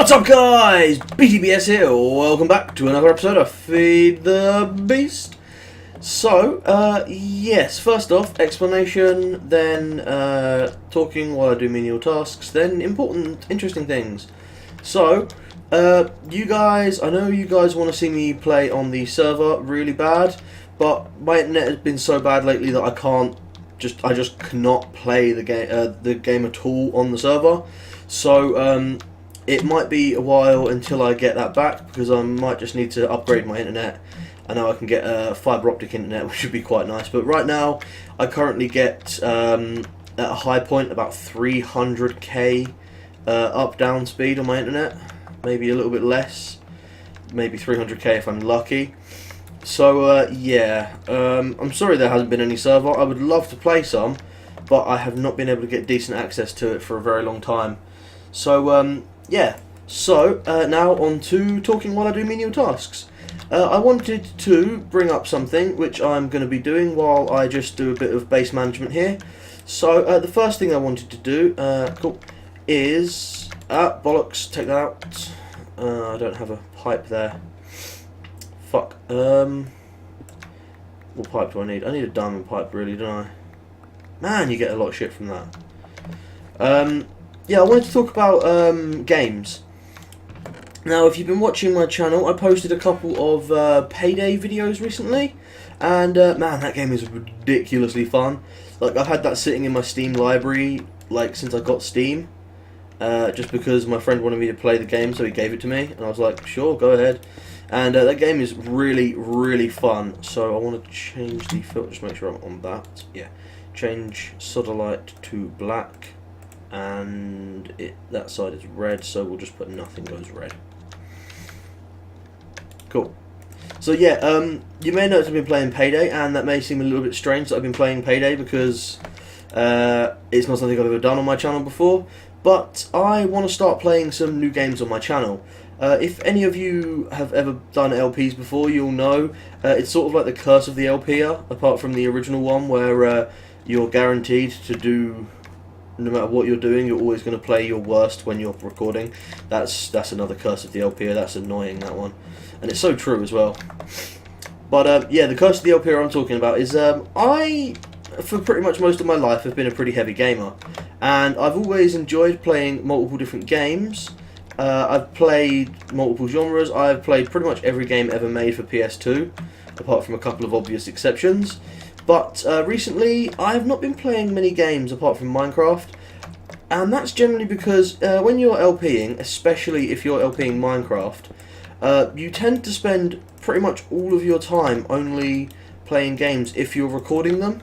What's up guys, BTBS here, welcome back to another episode of Feed the Beast. So, yes, first off, explanation, then talking while I do menial tasks, then important, interesting things. So, you guys, I know you guys want to see me play on the server really bad, but my internet has been so bad lately that I just cannot play the game at all on the server. So, it might be a while until I get that back because I might just need to upgrade my internet. I know I can get fibre optic internet, which would be quite nice. But right now, I currently get at a high point about 300k up-down speed on my internet. Maybe a little bit less, maybe 300k if I'm lucky. So yeah, I'm sorry there hasn't been any server. I would love to play some, but I have not been able to get decent access to it for a very long time. So yeah, so now on to talking while I do menial tasks. I wanted to bring up something which I'm going to be doing while I just do a bit of base management here. So the first thing I wanted to do is... bollocks, take that out. I don't have a pipe there. Fuck. What pipe do I need? I need a diamond pipe really, don't I? Man, you get a lot of shit from that. Yeah, I wanted to talk about games. Now, if you've been watching my channel, I posted a couple of Payday videos recently, and man, that game is ridiculously fun. Like, I've had that sitting in my Steam library, like, since I got Steam, just because my friend wanted me to play the game, so he gave it to me, and I was like, sure, go ahead. And that game is really, really fun, so I want to change the filter, just make sure I'm on that. Yeah, change solder light to black. And that side is red, so we'll just put nothing goes red. Cool. So yeah, you may notice I've been playing Payday, and that may seem a little bit strange that I've been playing Payday because it's not something I've ever done on my channel before. But I want to start playing some new games on my channel. If any of you have ever done LPs before, you'll know it's sort of like the curse of the LPer, apart from the original one where you're guaranteed to do... No matter what you're doing, you're always going to play your worst when you're recording. That's another curse of the LPer. That's annoying, that one. And it's so true as well. But yeah, the curse of the LPer I'm talking about is I, for pretty much most of my life, have been a pretty heavy gamer. And I've always enjoyed playing multiple different games. I've played multiple genres. I've played pretty much every game ever made for PS2, apart from a couple of obvious exceptions. But recently, I have not been playing many games apart from Minecraft, and that's generally because when you're LPing, especially if you're LPing Minecraft, you tend to spend pretty much all of your time only playing games if you're recording them,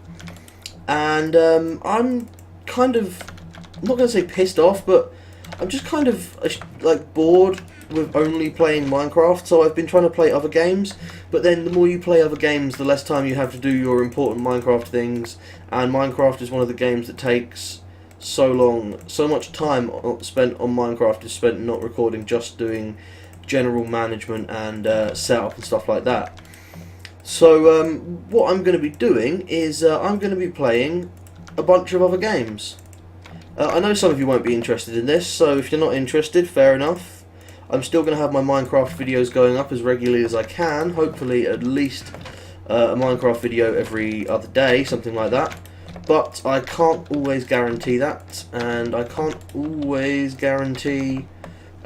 and I'm kind of, I'm not going to say pissed off, but I'm just kind of like bored with only playing Minecraft, so I've been trying to play other games, but then the more you play other games, the less time you have to do your important Minecraft things, and Minecraft is one of the games that takes so long, so much time spent on Minecraft is spent not recording, just doing general management and setup and stuff like that. So what I'm going to be doing is I'm going to be playing a bunch of other games. I know some of you won't be interested in this, so if you're not interested, fair enough. I'm still going to have my Minecraft videos going up as regularly as I can, hopefully at least a Minecraft video every other day, something like that. But I can't always guarantee that, and I can't always guarantee,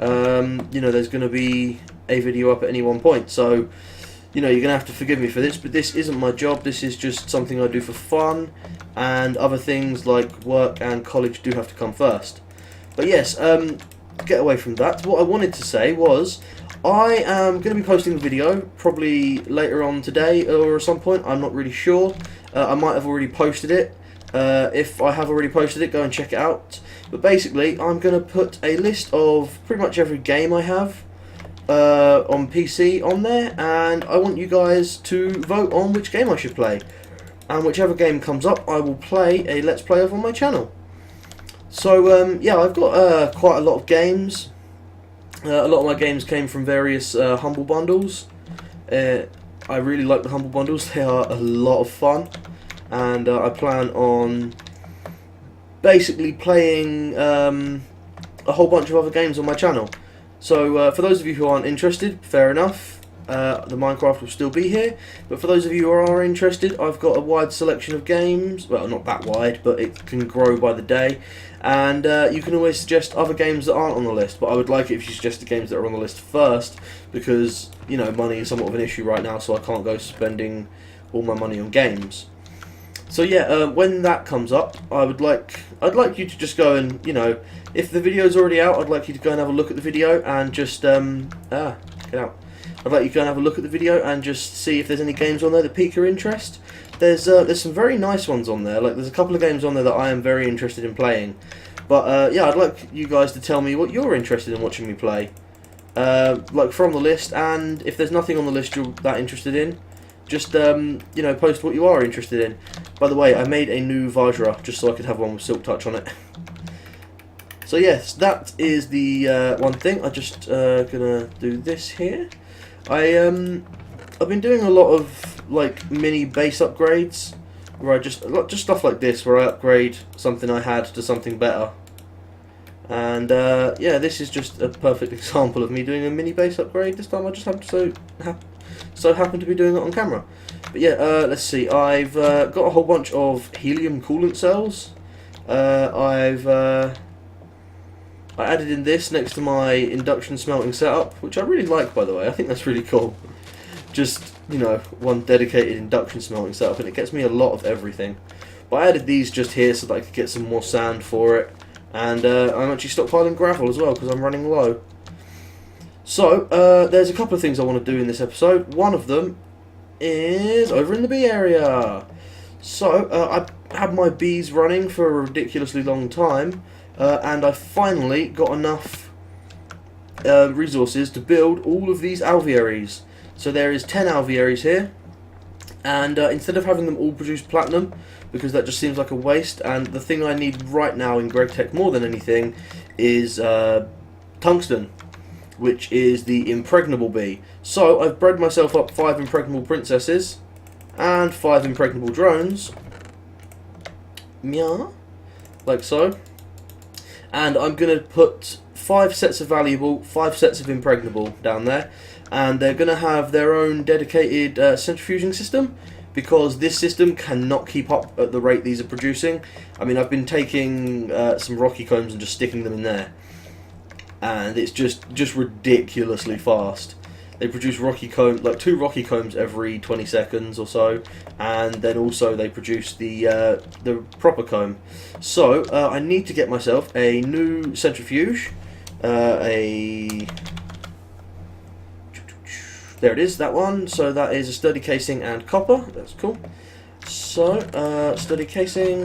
you know, there's going to be a video up at any one point. So, you know, you're going to have to forgive me for this, but this isn't my job, this is just something I do for fun, and other things like work and college do have to come first. But yes, get away from that. What I wanted to say was I am going to be posting the video probably later on today or at some point. I'm not really sure. I might have already posted it. If I have already posted it, go and check it out. But basically, I'm going to put a list of pretty much every game I have on PC on there, and I want you guys to vote on which game I should play. And whichever game comes up, I will play a Let's Play of on my channel. So, yeah, I've got quite a lot of games. A lot of my games came from various Humble Bundles. I really like the Humble Bundles, they are a lot of fun. And I plan on basically playing a whole bunch of other games on my channel. So for those of you who aren't interested, fair enough. The Minecraft will still be here, but for those of you who are interested, I've got a wide selection of games. Well, not that wide, but it can grow by the day, and you can always suggest other games that aren't on the list, but I would like it if you suggest the games that are on the list first, because, you know, money is somewhat of an issue right now, so I can't go spending all my money on games. So yeah, when that comes up, I'd like you to just go and, you know, if the video's already out, I'd like you to go and have a look at the video and just, get out. I'd like you to go and have a look at the video and just see if there's any games on there that pique your interest. There's some very nice ones on there. Like, there's a couple of games on there that I am very interested in playing. But yeah, I'd like you guys to tell me what you're interested in watching me play. Like from the list, and if there's nothing on the list you're that interested in, just you know, post what you are interested in. By the way, I made a new Vajra just so I could have one with Silk Touch on it. So yes, that is the one thing. I'm just gonna do this here. I've been doing a lot of like mini base upgrades, where I just stuff like this, where I upgrade something I had to something better. And yeah, this is just a perfect example of me doing a mini base upgrade. This time I just happen to be doing it on camera. But yeah, let's see. I've got a whole bunch of helium coolant cells. I added in this next to my induction smelting setup, which I really like, by the way. I think that's really cool. Just, you know, one dedicated induction smelting setup, and it gets me a lot of everything. But I added these just here so that I could get some more sand for it. And I'm actually stockpiling gravel as well, because I'm running low. So, there's a couple of things I want to do in this episode. One of them is over in the bee area. So, I had my bees running for a ridiculously long time. And I finally got enough resources to build all of these alvearies. So there is 10 alvearies here, and instead of having them all produce platinum, because that just seems like a waste, and the thing I need right now in GregTech more than anything is tungsten, which is the impregnable bee. So I've bred myself up 5 impregnable princesses and 5 impregnable drones. Meow, like so. And I'm going to put 5 sets of valuable, 5 sets of impregnable down there. And they're going to have their own dedicated centrifuging system, because this system cannot keep up at the rate these are producing. I mean, I've been taking some rocky combs and just sticking them in there. And it's just ridiculously fast. They produce rocky comb, like 2 rocky combs every 20 seconds or so, and then also they produce the proper comb. So I need to get myself a new centrifuge. There it is, that one. So that is a sturdy casing and copper. That's cool. So sturdy casing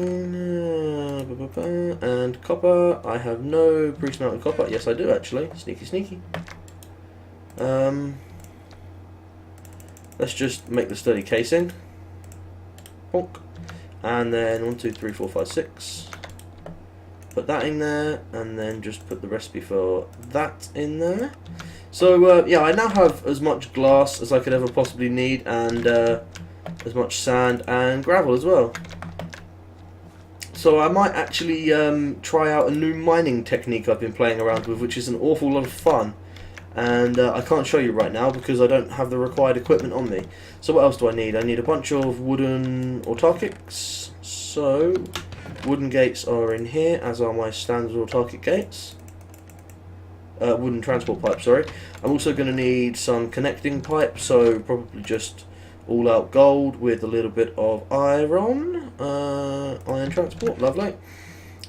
and copper. I have no pre-smelted copper. Yes, I do actually. Sneaky, sneaky. Let's just make the sturdy casing. Bonk. And then 1, 2, 3, 4, 5, 6. Put that in there, and then just put the recipe for that in there. So yeah, I now have as much glass as I could ever possibly need, and as much sand and gravel as well. So I might actually try out a new mining technique I've been playing around with, which is an awful lot of fun. And I can't show you right now because I don't have the required equipment on me. So what else do I need? I need a bunch of wooden autarkics. So wooden gates are in here, as are my standard autarkic gates. Wooden transport pipe, sorry. I'm also going to need some connecting pipe, so probably just all out gold with a little bit of iron. Iron transport, lovely.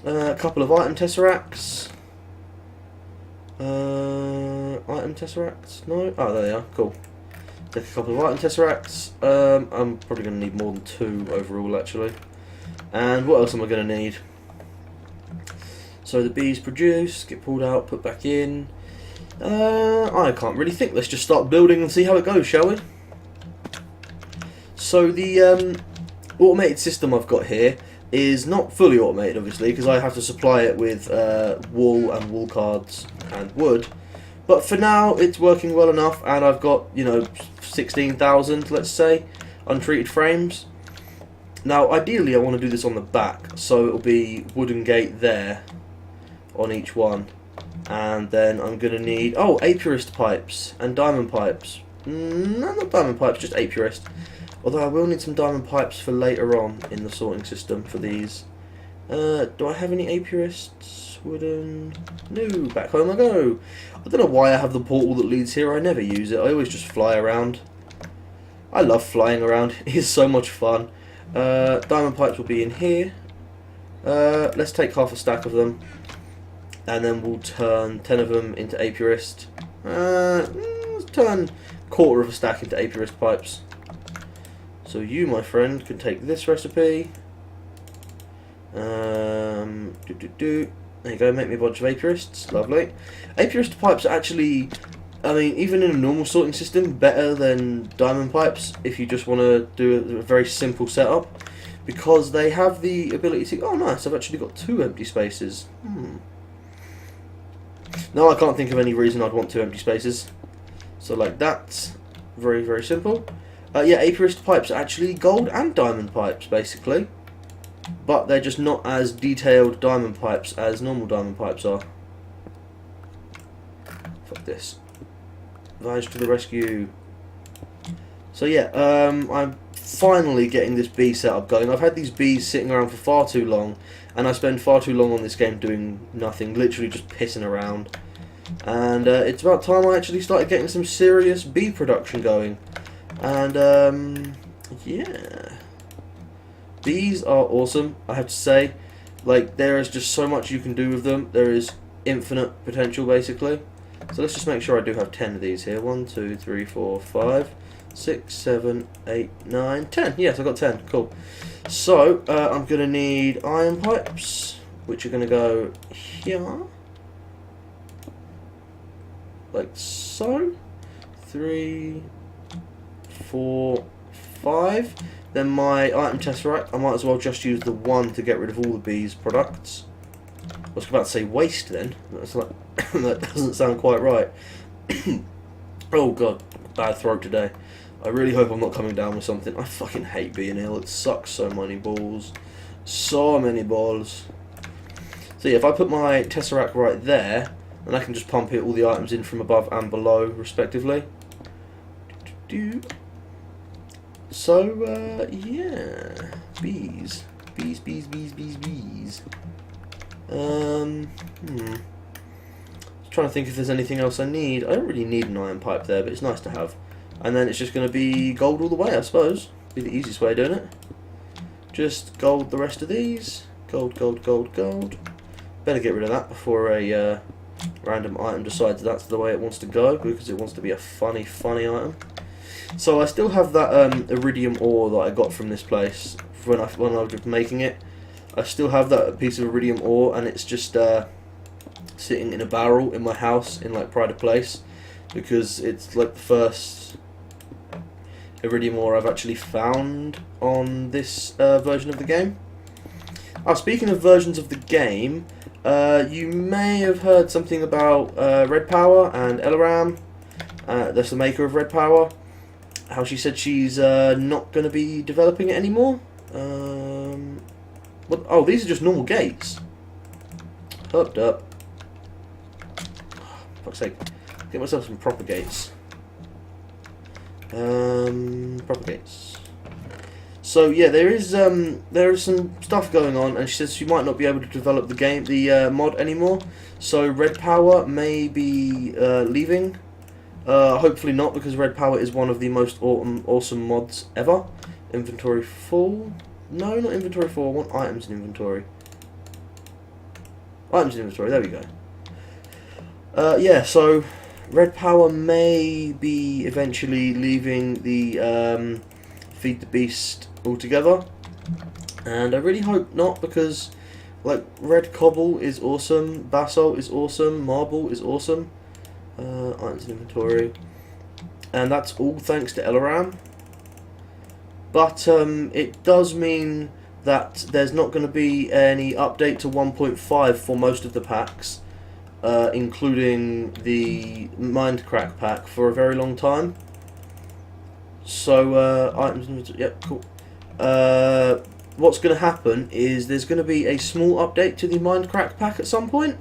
A couple of item tesseracts. Item tesseracts? No? Oh, there they are. Cool. Take a couple of item tesseracts. I'm probably going to need more than 2 overall, actually. And what else am I going to need? So the bees produce, get pulled out, put back in. I can't really think. Let's just start building and see how it goes, shall we? So the automated system I've got here is not fully automated, obviously, because I have to supply it with wool and wool cards and wood. But for now, it's working well enough, and I've got, you know, 16,000, let's say, untreated frames. Now, ideally, I want to do this on the back, so it'll be wooden gate there on each one. And then I'm going to need, oh, apiarist pipes and diamond pipes. No, not diamond pipes, just apiarist. Although I will need some diamond pipes for later on in the sorting system for these. Do I have any apiarists? Wooden? No, back home I go. I don't know why I have the portal that leads here. I never use it. I always just fly around. I love flying around. It is so much fun. Diamond pipes will be in here. Let's take half a stack of them. And then we'll turn 10 of them into apiarist. Let's turn quarter of a stack into apiarist pipes. So you, my friend, can take this recipe. There you go, make me a bunch of apiarists. Lovely. Apiarist pipes are actually, I mean, even in a normal sorting system, better than diamond pipes if you just want to do a very simple setup. Because they have the ability to... Oh, nice, I've actually got 2 empty spaces. No, I can't think of any reason I'd want 2 empty spaces. So like that. Very, very simple. Yeah, apiarist pipes are actually gold and diamond pipes, basically. But they're just not as detailed diamond pipes as normal diamond pipes are. Fuck this. Vige to the rescue. So yeah, I'm finally getting this bee setup going. I've had these bees sitting around for far too long, and I spend far too long on this game doing nothing, literally just pissing around. And it's about time I actually started getting some serious bee production going. And yeah, bees are awesome, I have to say. Like, there is just so much you can do with them. There is infinite potential, basically. So let's just make sure I do have 10 of these here. 1, 2, 3, 4, 5, 6, 7, 8, 9, 10. Yes, I got 10. Cool. So I'm going to need iron pipes, which are going to go here, like so. 3, 4, 5. Then my item tesseract, I might as well just use the 1 to get rid of all the bees' products. I was about to say waste then. That's like that doesn't sound quite right. Oh god, bad throat today. I really hope I'm not coming down with something. I fucking hate being ill. It sucks so many balls. So many balls. So yeah, if I put my tesseract right there, then I can just pump all the items in from above and below, respectively. So, yeah. Bees. Bees, bees, bees, bees, bees. Trying to think if there's anything else I need. I don't really need an iron pipe there, but it's nice to have. And then it's just going to be gold all the way, I suppose. Be the easiest way of doing it. Just gold the rest of these. Gold, gold, gold, gold. Better get rid of that before a random item decides that's the way it wants to go, because it wants to be a funny, funny item. So I still have that iridium ore that I got from this place when I was making it. I still have that piece of iridium ore, and it's just sitting in a barrel in my house in like pride of place, because it's like the first iridium ore I've actually found on this version of the game. Oh, speaking of versions of the game, you may have heard something about Red Power and Elaram. That's the maker of Red Power. How she said she's not going to be developing it anymore. What? Oh, these are just normal gates. Hooked up. Fuck's sake. Get myself some proper gates. Proper gates. So yeah, there is some stuff going on, and she says she might not be able to develop the game, the mod anymore. So Red Power may be leaving. Hopefully not, because Red Power is one of the most awesome mods ever. Inventory full. No, not inventory full. I want items in inventory. Items in inventory. There we go. Yeah. So Red Power may be eventually leaving the Feed the Beast altogether, and I really hope not, because like Red Cobble is awesome, Basalt is awesome, Marble is awesome. Items in inventory, and that's all thanks to Elaram. But it does mean that there's not going to be any update to 1.5 for most of the packs, including the Mindcrack pack, for a very long time. So items in inventory, yep, cool. What's going to happen is there's going to be a small update to the Mindcrack pack at some point.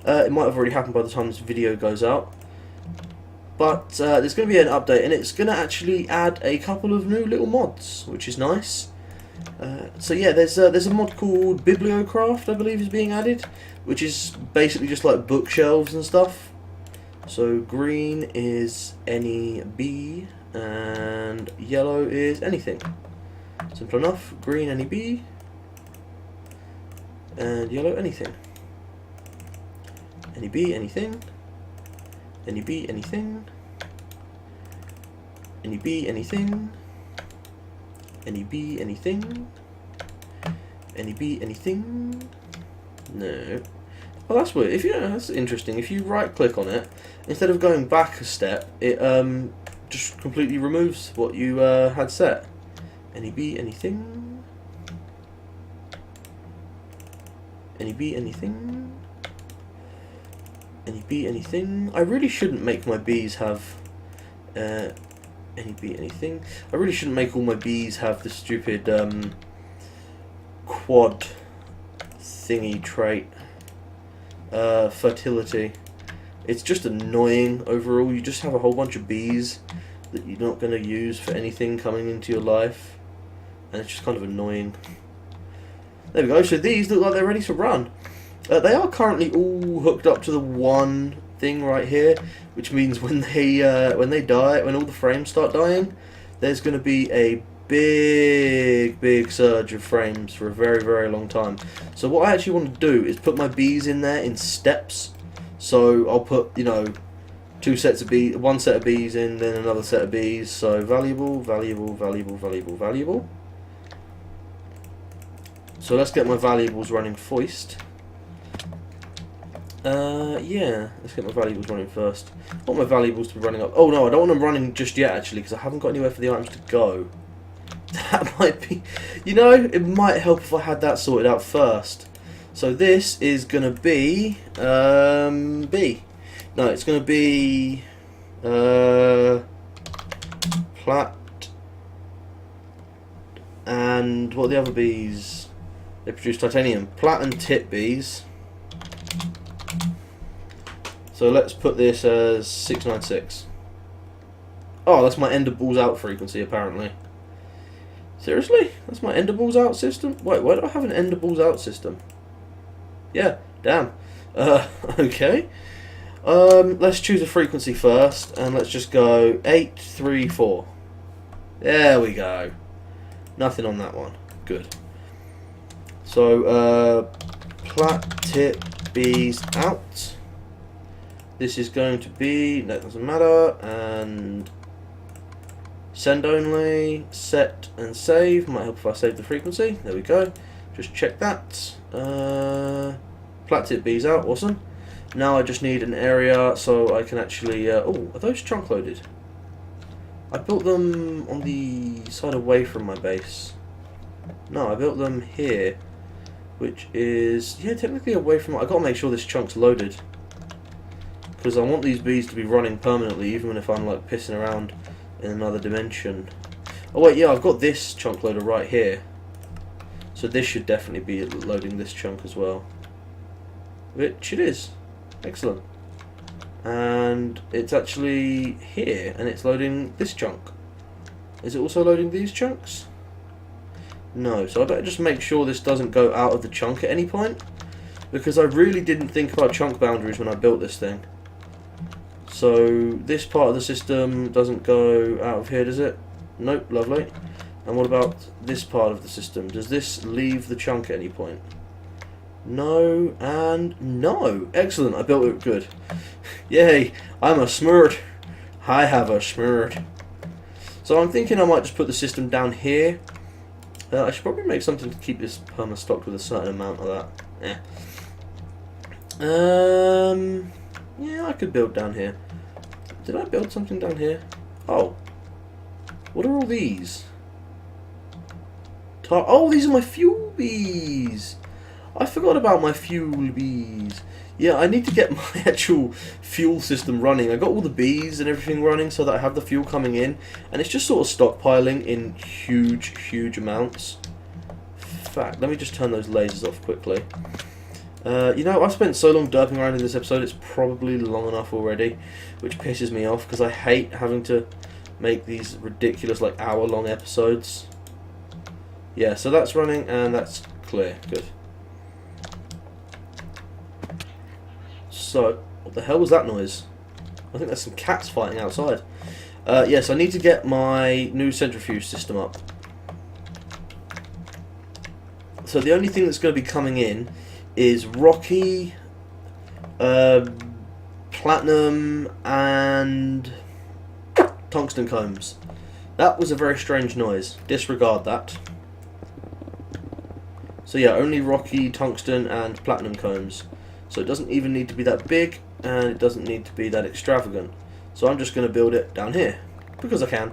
It might have already happened by the time this video goes out. But there's going to be an update, and it's going to actually add a couple of new little mods, which is nice. So yeah, there's a mod called Bibliocraft, I believe, is being added, which is basically just like bookshelves and stuff. So green is any B, and yellow is anything. Simple enough. Green any B, and yellow anything. Any B anything. Any B anything. Any B anything. Any B anything. Any B anything. No. Well, that's weird. If you that's interesting. If you right click on it, instead of going back a step, it just completely removes what you had set. Any B anything. Any B anything. Any B anything. I really shouldn't make my B's have any B anything. I really shouldn't make all my B's have the stupid quad thingy trait. Fertility. It's just annoying overall. You just have a whole bunch of B's that you're not going to use for anything coming into your life, and it's just kind of annoying. There we go. So these look like they're ready to run. They are currently all hooked up to the one thing right here, which means when they die, when all the frames start dying, there's going to be a big surge of frames for a very long time. So what I actually want to do is put my B's in there in steps. So I'll put, you know, two sets of B, one set of B's in, then another set of B's. So valuable. So let's get my valuables running first. Yeah, let's get my valuables running first. I want my valuables to be running up. Oh no, I don't want them running just yet actually, because I haven't got anywhere for the items to go. That might be, you know, it might help if I had that sorted out first. So this is going to be B. No, it's going to be plat, and what are the other B's? They produce titanium. Plat and tip B's. So let's put this as 696. Oh, that's my ender balls out frequency apparently. Seriously? That's my ender balls out system? Wait, why do I have an ender balls out system? Yeah, damn. Okay. Let's choose a frequency first, and let's just go 834. There we go. Nothing on that one. Good. So, plat tip B's out. This is going to be, no, it doesn't matter, and send only, set and save. Might help if I save the frequency. There we go. Just check that. Plat tip B's out, awesome. Now I just need an area so I can actually, oh, are those trunk loaded? I built them on the side away from my base. No, I built them here, which is, yeah, technically away from, I gotta make sure this chunk's loaded. Because I want these bees to be running permanently, even if I'm like pissing around in another dimension. Oh wait, yeah, I've got this chunk loader right here. So this should definitely be loading this chunk as well. Which it is. Excellent. And it's actually here, and it's loading this chunk. Is it also loading these chunks? No, so I better just make sure this doesn't go out of the chunk at any point. Because I really didn't think about chunk boundaries when I built this thing. So this part of the system doesn't go out of here, does it? Nope, lovely. And what about this part of the system? Does this leave the chunk at any point? No, and no. Excellent, I built it good. Yay, I'm a smurd. I have a smurd. So I'm thinking I might just put the system down here. I should probably make something to keep this perma stocked with a certain amount of that. Yeah, I could build down here. Did I build something down here? Oh. What are all these? Oh, these are my fuel bees. I forgot about my fuel bees. Yeah, I need to get my actual fuel system running. I got all the bees and everything running so that I have the fuel coming in. And it's just sort of stockpiling in huge amounts. In fact, let me just turn those lasers off quickly. You know, I've spent so long derping around in this episode, it's probably long enough already, which pisses me off because I hate having to make these ridiculous, like, hour-long episodes. Yeah, so that's running and that's clear. Good. So, what the hell was that noise? I think there's some cats fighting outside. Yes, I need to get my new centrifuge system up. So the only thing that's going to be coming in is rocky, platinum, and tungsten combs. That was a very strange noise. Disregard that. So yeah, only rocky, tungsten, and platinum combs. So it doesn't even need to be that big, and it doesn't need to be that extravagant. So I'm just going to build it down here, because I can.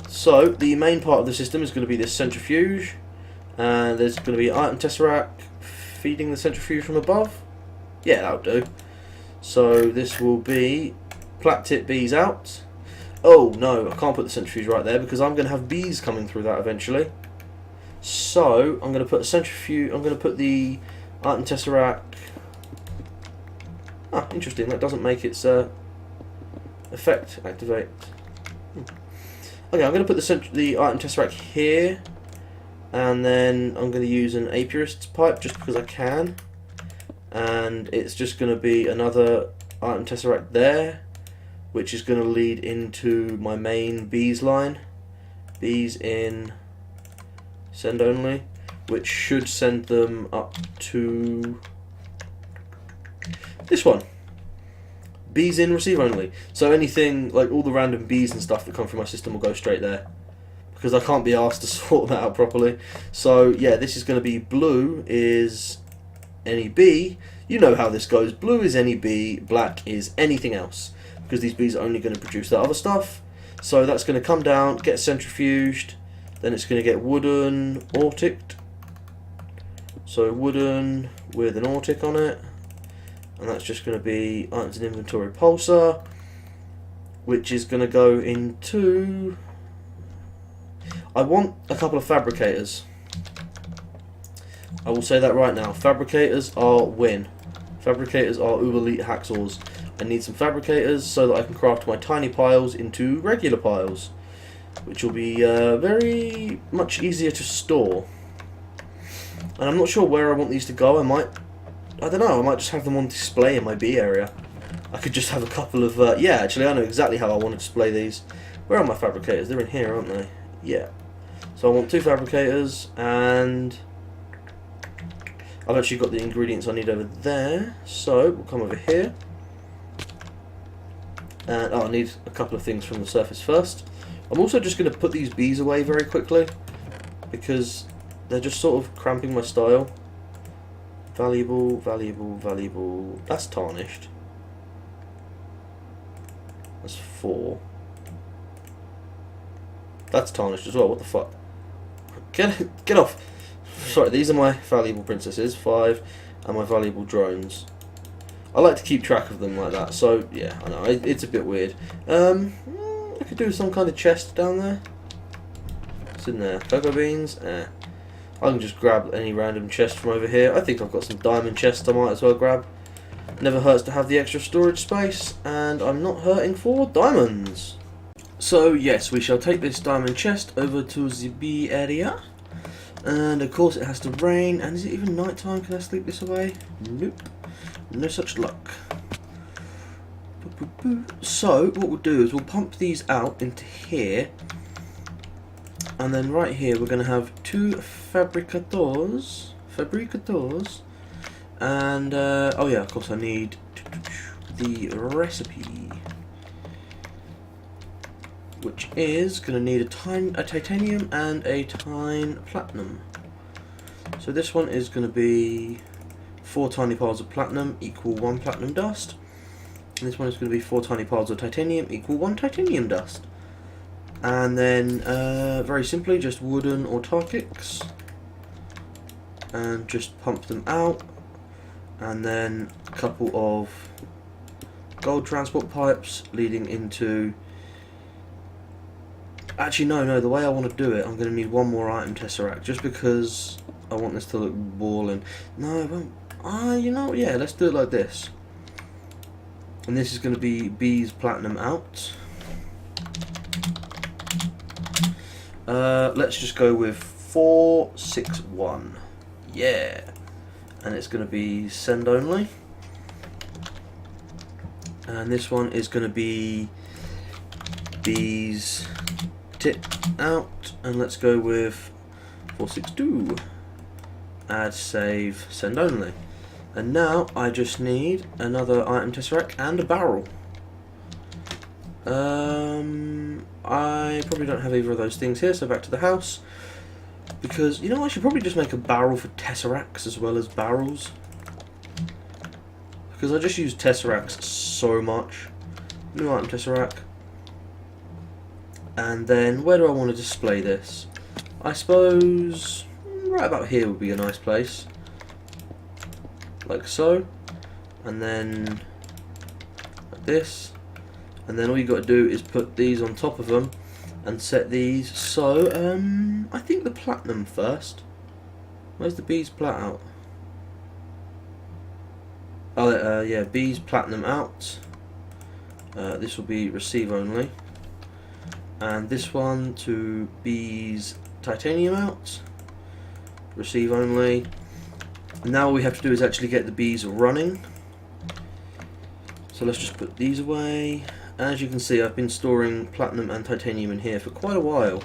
So the main part of the system is going to be this centrifuge, and there's going to be item tesseract feeding the centrifuge from above. Yeah, that'll do. So this will be plat tip bees out. Oh no, I can't put the centrifuge right there because I'm going to have bees coming through that eventually. So I'm going to put a centrifuge. I'm going to put the item tesseract. Ah, interesting. That doesn't make its effect activate. Okay, I'm going to put the item tesseract here, and then I'm going to use an apiarist's pipe just because I can, and it's just going to be another item tesseract there, which is going to lead into my main bees line. Bees in send only, which should send them up to this one. Bees in receive only. So anything, like all the random bees and stuff that come through my system will go straight there, because I can't be asked to sort them out properly. So yeah, this is going to be blue is any bee. You know how this goes. Blue is any bee, black is anything else, because these bees are only going to produce that other stuff. So that's going to come down, get centrifuged, then it's going to get wooden orticked. So wooden with an ortic on it, and that's just going to be items in inventory pulsar, which is going to go into... I want a couple of fabricators. I will say that right now. Fabricators are win. Fabricators are uber elite hacksaws. I need some fabricators so that I can craft my tiny piles into regular piles, which will be very much easier to store. And I'm not sure where I want these to go. I don't know, I might just have them on display in my bee area. I could just have a couple of, yeah, actually I know exactly how I want to display these. Where are my fabricators? They're in here, aren't they? Yeah. So I want 2 fabricators, and I've actually got the ingredients I need over there. So we'll come over here. And I need a couple of things from the surface first. I'm also just going to put these bees away very quickly, because they're just sort of cramping my style. Valuable, valuable, valuable. That's tarnished. That's 4. That's tarnished as well. What the fuck? Get off. Sorry, these are my valuable princesses, 5, and my valuable drones. I like to keep track of them like that, so yeah, I know, it's a bit weird. I could do some kind of chest down there. What's in there? Cocoa beans? I can just grab any random chest from over here. I think I've got some diamond chests I might as well grab. Never hurts to have the extra storage space, and I'm not hurting for diamonds. So yes, we shall take this diamond chest over to the bee area. And of course it has to rain, and is it even night time? Can I sleep this away? Nope. No such luck. So what we'll do is we'll pump these out into here, and then right here we're going to have 2 fabricators, and oh yeah, of course I need the recipe, which is going to need a titanium and a tine platinum. So this one is going to be 4 tiny piles of platinum equal 1 platinum dust, and this one is going to be 4 tiny piles of titanium equal 1 titanium dust. And then very simply just wooden autarkics, and just pump them out, and then a couple of gold transport pipes leading into... Actually no, the way I want to do it, I'm going to need 1 more item tesseract, just because I want this to look balling. No, it won't. You know, yeah, let's do it like this. And this is going to be bees platinum out. Let's just go with 461. Yeah. And it's going to be send only. And this one is going to be bees tip out. And let's go with 462. Add, save, send only. And now I just need another item tesseract and a barrel. I probably don't have either of those things here, so back to the house. Because, you know, I should probably just make a barrel for tesseracts as well as barrels. Because I just use tesseracts so much. New item tesseract. And then, where do I want to display this? I suppose right about here would be a nice place. Like so. And then like this. And then all you got to do is put these on top of them and set these. So, I think the platinum first. Where's the bees plat out? Oh, yeah, bees platinum out. This will be receive only. And this one to bees titanium out. Receive only. Now all we have to do is actually get the bees running. So let's just put these away. As you can see, I've been storing platinum and titanium in here for quite a while.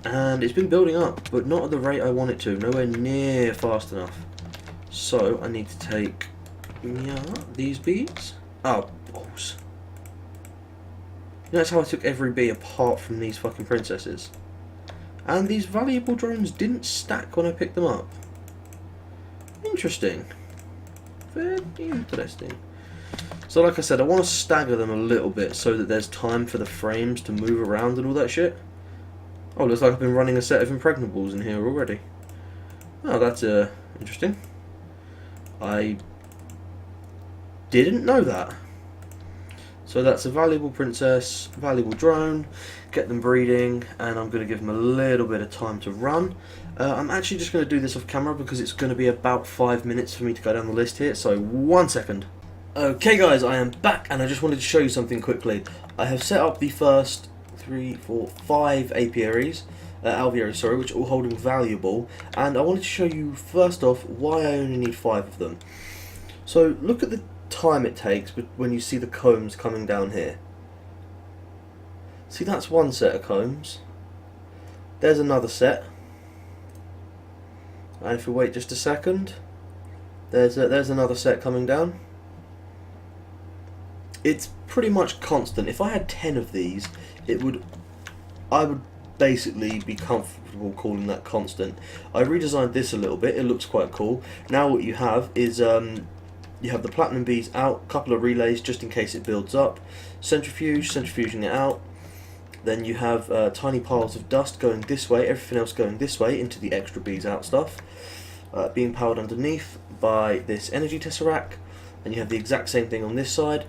And it's been building up, but not at the rate I want it to. Nowhere near fast enough. So I need to take these bees. Oh, balls. You know, that's how I took every bee apart from these fucking princesses. And these valuable drones didn't stack when I picked them up. Interesting. Very interesting. So like I said, I want to stagger them a little bit so that there's time for the frames to move around and all that shit. Oh, looks like I've been running a set of impregnables in here already. Oh, that's interesting. I didn't know that. So that's a valuable princess, valuable drone, get them breeding, and I'm going to give them a little bit of time to run. I'm actually just going to do this off camera because it's going to be about 5 minutes for me to go down the list here, so 1 second. Okay guys, I am back and I just wanted to show you something quickly. I have set up the first 3, 4, 5 apiaries, alvearies, sorry, which are all holding valuable, and I wanted to show you first off why I only need 5 of them. So look at the time it takes when you see the combs coming down here. See, that's one set of combs. There's another set. And if we wait just a second, there's another set coming down. It's pretty much constant. If I had 10 of these, I would basically be comfortable calling that constant. I redesigned this a little bit. It looks quite cool. Now what you have is you have the platinum bees out, couple of relays just in case it builds up, centrifuging it out. Then you have tiny piles of dust going this way, everything else going this way into the extra bees out stuff, being powered underneath by this energy tesseract. And you have the exact same thing on this side.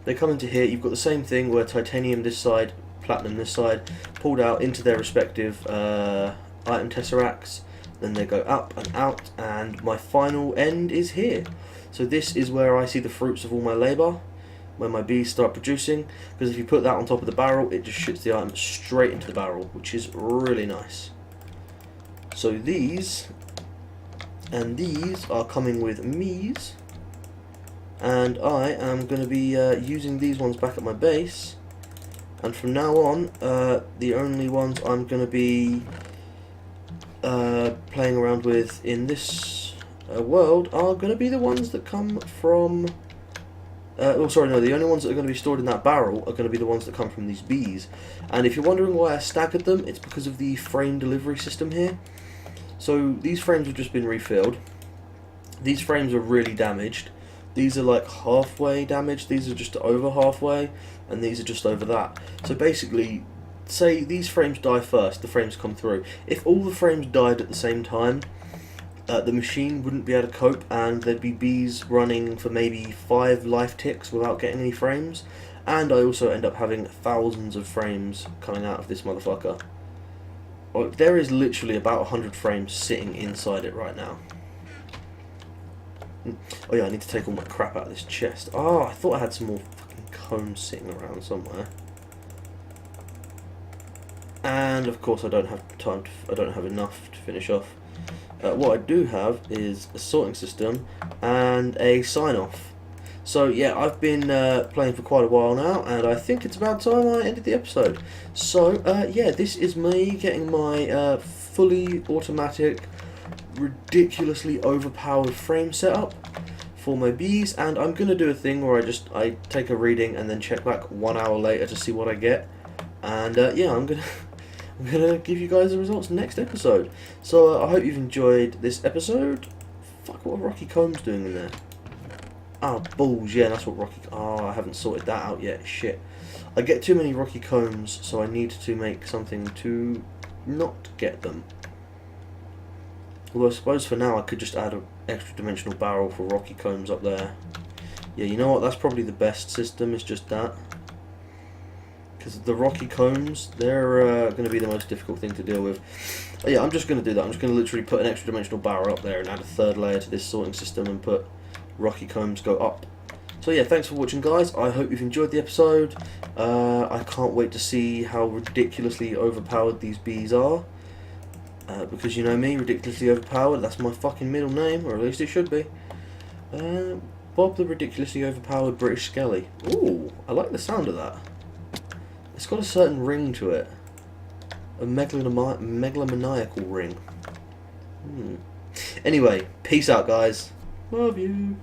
They come into here, you've got the same thing where titanium this side, platinum this side, pulled out into their respective item tesseracts. Then they go up and out, and my final end is here. So this is where I see the fruits of all my labour, when my bees start producing, because if you put that on top of the barrel, it just shoots the item straight into the barrel, which is really nice. So these and these are coming with me's, and I am going to be using these ones back at my base, and from now on the only ones I'm going to be playing around with in this world are going to be the ones that come from the only ones that are going to be stored in that barrel are going to be the ones that come from these bees. And if you're wondering why I staggered them, it's because of the frame delivery system here. So these frames have just been refilled. These frames are really damaged. These are like halfway damaged, these are just over halfway, and these are just over that. So basically, say these frames die first, the frames come through. If all the frames died at the same time, the machine wouldn't be able to cope, and there'd be bees running for maybe 5 life ticks without getting any frames. And I also end up having thousands of frames coming out of this motherfucker. there is literally about 100 frames sitting inside it right now. Oh yeah, I need to take all my crap out of this chest. Oh, I thought I had some more fucking combs sitting around somewhere. And of course I don't have time to, I don't have enough to finish off. What I do have is a sorting system and a sign-off. So yeah, I've been playing for quite a while now, and I think it's about time I ended the episode. So yeah, this is me getting my fully automatic, ridiculously overpowered frame setup for my bees, and I'm gonna do a thing where I take a reading and then check back 1 hour later to see what I get, and yeah, I'm gonna give you guys the results next episode. So I hope you've enjoyed this episode. Fuck, what are Rocky Combs doing in there? Oh, balls, yeah, that's what Rocky... Oh, I haven't sorted that out yet, shit. I get too many Rocky Combs, so I need to make something to not get them. Although I suppose for now I could just add an extra dimensional barrel for Rocky Combs up there. Yeah, you know what, that's probably the best system, it's just that. Because the Rocky Combs, they're going to be the most difficult thing to deal with. Oh, yeah, I'm just going to do that. I'm just going to literally put an extra dimensional barrel up there and add a third layer to this sorting system and put Rocky Combs go up. So yeah, thanks for watching, guys. I hope you've enjoyed the episode. I can't wait to see how ridiculously overpowered these bees are. Because you know me, ridiculously overpowered, that's my fucking middle name, or at least it should be. Bob the Ridiculously Overpowered British Skellie. Ooh, I like the sound of that. It's got a certain ring to it. A megalomaniacal ring. Anyway, peace out, guys. Love you.